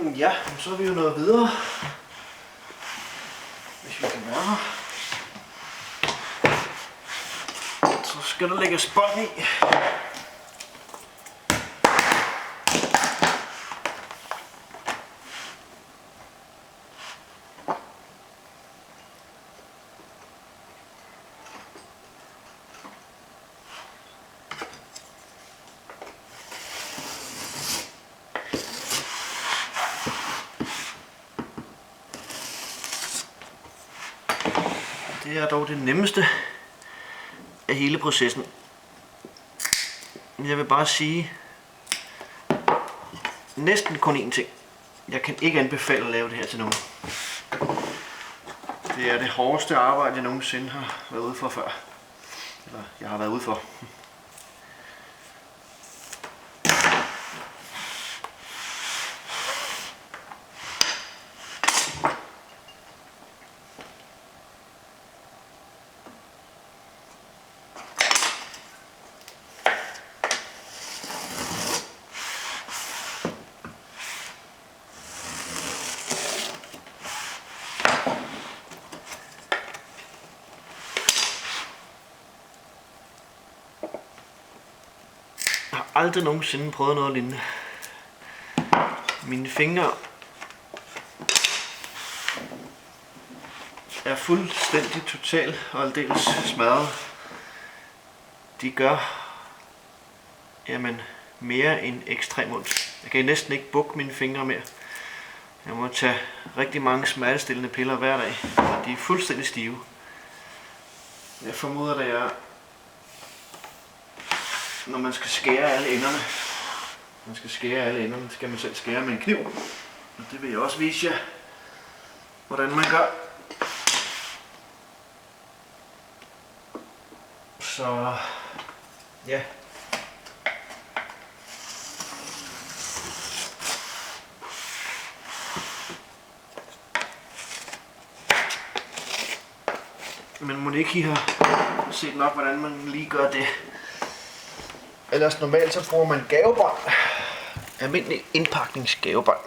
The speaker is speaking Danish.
Ja, så er vi jo nået videre. Hvis vi kan være her. Så skal der lægges bånd i. Det er dog det nemmeste af hele processen. Jeg vil bare sige næsten kun én ting. Jeg kan ikke anbefale at lave det her til nogen. Det er det hårdeste arbejde, jeg nogensinde har været ude for før. Eller jeg har været ude for. Jeg har aldrig nogensinde prøvet noget lignende. Mine fingre er fuldstændig totalt og aldeles smadret. De gør mere end ekstremt ondt. Jeg kan næsten ikke bukke mine fingre mere. Jeg må tage rigtig mange smertestillende piller hver dag, og de er fuldstændig stive. Jeg formoder, det er, når man skal skære alle enderne. Skal man selv skære med en kniv. Og det vil jeg også vise jer, hvordan man gør. Så ja. Men må ikke I har set nok, hvordan man lige gør det. Ellers normalt så bruger man gavebånd. Almindelig indpakningsgavebånd.